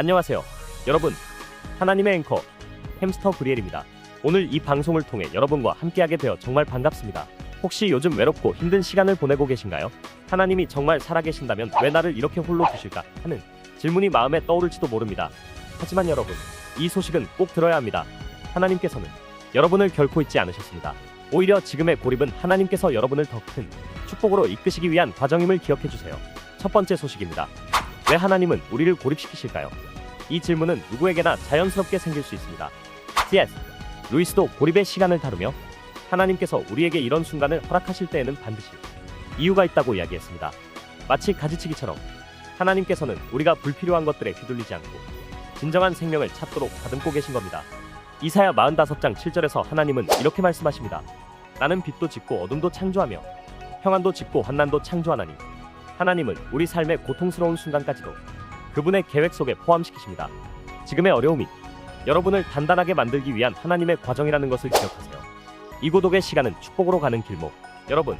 안녕하세요. 여러분, 하나님의 앵커 햄스터 브리엘입니다. 오늘 이 방송을 통해 여러분과 함께하게 되어 정말 반갑습니다. 혹시 요즘 외롭고 힘든 시간을 보내고 계신가요? 하나님이 정말 살아계신다면 왜 나를 이렇게 홀로 두실까 하는 질문이 마음에 떠오를지도 모릅니다. 하지만 여러분, 이 소식은 꼭 들어야 합니다. 하나님께서는 여러분을 결코 잊지 않으셨습니다. 오히려 지금의 고립은 하나님께서 여러분을 더 큰 축복으로 이끄시기 위한 과정임을 기억해주세요. 첫 번째 소식입니다. 왜 하나님은 우리를 고립시키실까요? 이 질문은 누구에게나 자연스럽게 생길 수 있습니다. C.S. 루이스도 고립의 시간을 다루며 하나님께서 우리에게 이런 순간을 허락하실 때에는 반드시 이유가 있다고 이야기했습니다. 마치 가지치기처럼 하나님께서는 우리가 불필요한 것들에 휘둘리지 않고 진정한 생명을 찾도록 다듬고 계신 겁니다. 이사야 45장 7절에서 하나님은 이렇게 말씀하십니다. 나는 빛도 짓고 어둠도 창조하며 평안도 짓고 환난도 창조하나니 하나님은 우리 삶의 고통스러운 순간까지도 그분의 계획 속에 포함시키십니다. 지금의 어려움이 여러분을 단단하게 만들기 위한 하나님의 과정이라는 것을 기억하세요. 이 고독의 시간은 축복으로 가는 길목. 여러분,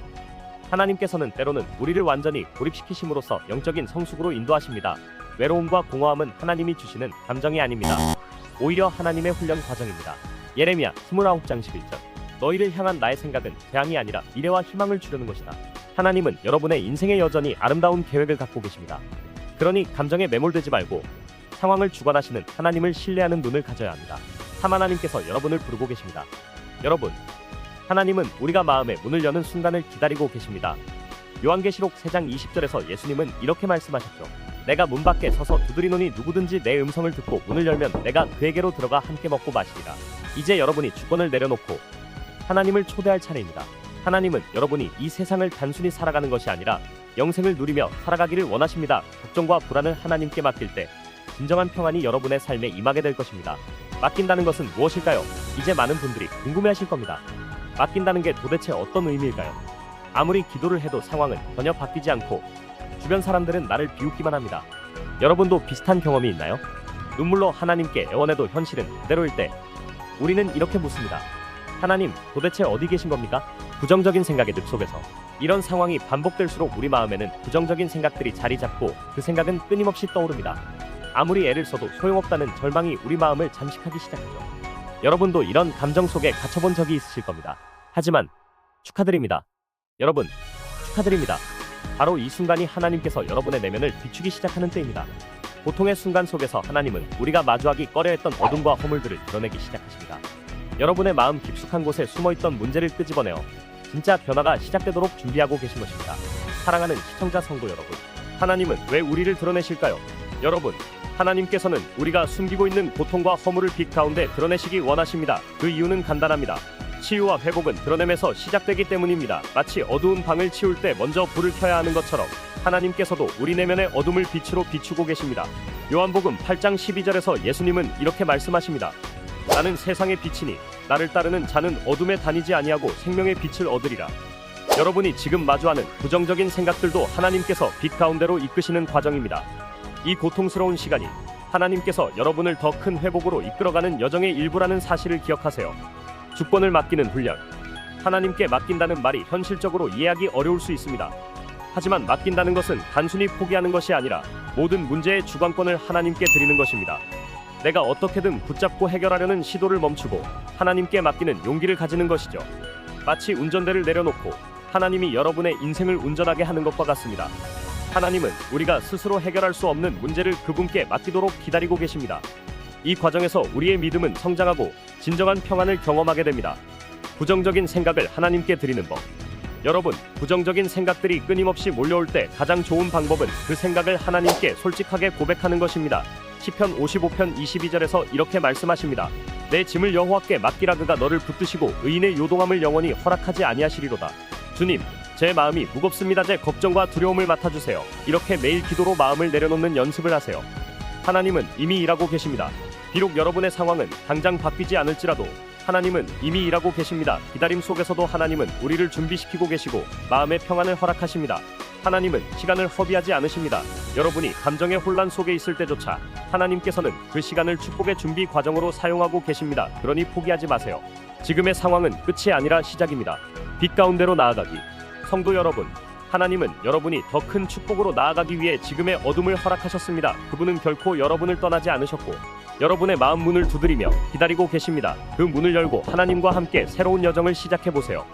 하나님께서는 때로는 우리를 완전히 고립시키심으로써 영적인 성숙으로 인도하십니다. 외로움과 공허함은 하나님이 주시는 감정이 아닙니다. 오히려 하나님의 훈련 과정입니다. 예레미야 29장 11절. 너희를 향한 나의 생각은 재앙이 아니라 미래와 희망을 주려는 것이다. 하나님은 여러분의 인생에 여전히 아름다운 계획을 갖고 계십니다. 그러니 감정에 매몰되지 말고 상황을 주관하시는 하나님을 신뢰하는 눈을 가져야 합니다. 참 하나님께서 여러분을 부르고 계십니다. 여러분, 하나님은 우리가 마음의 문을 여는 순간을 기다리고 계십니다. 요한계시록 3장 20절에서 예수님은 이렇게 말씀하셨죠. 내가 문 밖에 서서 두드리노니 누구든지 내 음성을 듣고 문을 열면 내가 그에게로 들어가 함께 먹고 마시리라. 이제 여러분이 주권을 내려놓고 하나님을 초대할 차례입니다. 하나님은 여러분이 이 세상을 단순히 살아가는 것이 아니라 영생을 누리며 살아가기를 원하십니다. 걱정과 불안을 하나님께 맡길 때 진정한 평안이 여러분의 삶에 임하게 될 것입니다. 맡긴다는 것은 무엇일까요? 이제 많은 분들이 궁금해하실 겁니다. 맡긴다는 게 도대체 어떤 의미일까요? 아무리 기도를 해도 상황은 전혀 바뀌지 않고 주변 사람들은 나를 비웃기만 합니다. 여러분도 비슷한 경험이 있나요? 눈물로 하나님께 애원해도 현실은 그대로일 때 우리는 이렇게 묻습니다. 하나님, 도대체 어디 계신 겁니까? 부정적인 생각의 늪 속에서 이런 상황이 반복될수록 우리 마음에는 부정적인 생각들이 자리 잡고 그 생각은 끊임없이 떠오릅니다. 아무리 애를 써도 소용없다는 절망이 우리 마음을 잠식하기 시작하죠. 여러분도 이런 감정 속에 갇혀본 적이 있으실 겁니다. 하지만 축하드립니다. 여러분, 축하드립니다. 바로 이 순간이 하나님께서 여러분의 내면을 비추기 시작하는 때입니다. 고통의 순간 속에서 하나님은 우리가 마주하기 꺼려했던 어둠과 허물들을 드러내기 시작하십니다. 여러분의 마음 깊숙한 곳에 숨어있던 문제를 끄집어내어 진짜 변화가 시작되도록 준비하고 계신 것입니다. 사랑하는 시청자 성도 여러분, 하나님은 왜 우리를 드러내실까요? 여러분, 하나님께서는 우리가 숨기고 있는 고통과 허물을 빛 가운데 드러내시기 원하십니다. 그 이유는 간단합니다. 치유와 회복은 드러냄에서 시작되기 때문입니다. 마치 어두운 방을 치울 때 먼저 불을 켜야 하는 것처럼 하나님께서도 우리 내면의 어둠을 빛으로 비추고 계십니다. 요한복음 8장 12절에서 예수님은 이렇게 말씀하십니다. 나는 세상의 빛이니 나를 따르는 자는 어둠에 다니지 아니하고 생명의 빛을 얻으리라. 여러분이 지금 마주하는 부정적인 생각들도 하나님께서 빛 가운데로 이끄시는 과정입니다. 이 고통스러운 시간이 하나님께서 여러분을 더 큰 회복으로 이끌어가는 여정의 일부라는 사실을 기억하세요. 주권을 맡기는 훈련. 하나님께 맡긴다는 말이 현실적으로 이해하기 어려울 수 있습니다. 하지만 맡긴다는 것은 단순히 포기하는 것이 아니라 모든 문제의 주관권을 하나님께 드리는 것입니다. 내가 어떻게든 붙잡고 해결하려는 시도를 멈추고 하나님께 맡기는 용기를 가지는 것이죠. 마치 운전대를 내려놓고 하나님이 여러분의 인생을 운전하게 하는 것과 같습니다. 하나님은 우리가 스스로 해결할 수 없는 문제를 그분께 맡기도록 기다리고 계십니다. 이 과정에서 우리의 믿음은 성장하고 진정한 평안을 경험하게 됩니다. 부정적인 생각을 하나님께 드리는 법. 여러분, 부정적인 생각들이 끊임없이 몰려올 때 가장 좋은 방법은 그 생각을 하나님께 솔직하게 고백하는 것입니다. 시편 55편 22절에서 이렇게 말씀하십니다. 내 짐을 여호와께 맡기라. 그가 너를 붙드시고 의인의 요동함을 영원히 허락하지 아니하시리로다. 주님, 제 마음이 무겁습니다. 제 걱정과 두려움을 맡아주세요. 이렇게 매일 기도로 마음을 내려놓는 연습을 하세요. 하나님은 이미 일하고 계십니다. 비록 여러분의 상황은 당장 바뀌지 않을지라도 하나님은 이미 일하고 계십니다. 기다림 속에서도 하나님은 우리를 준비시키고 계시고 마음의 평안을 허락하십니다. 하나님은 시간을 허비하지 않으십니다. 여러분이 감정의 혼란 속에 있을 때조차 하나님께서는 그 시간을 축복의 준비 과정으로 사용하고 계십니다. 그러니 포기하지 마세요. 지금의 상황은 끝이 아니라 시작입니다. 빛 가운데로 나아가기. 성도 여러분, 하나님은 여러분이 더 큰 축복으로 나아가기 위해 지금의 어둠을 허락하셨습니다. 그분은 결코 여러분을 떠나지 않으셨고 여러분의 마음 문을 두드리며 기다리고 계십니다. 그 문을 열고 하나님과 함께 새로운 여정을 시작해 보세요.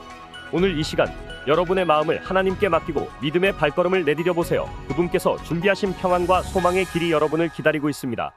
오늘 이 시간 여러분의 마음을 하나님께 맡기고 믿음의 발걸음을 내디뎌 보세요. 그분께서 준비하신 평안과 소망의 길이 여러분을 기다리고 있습니다.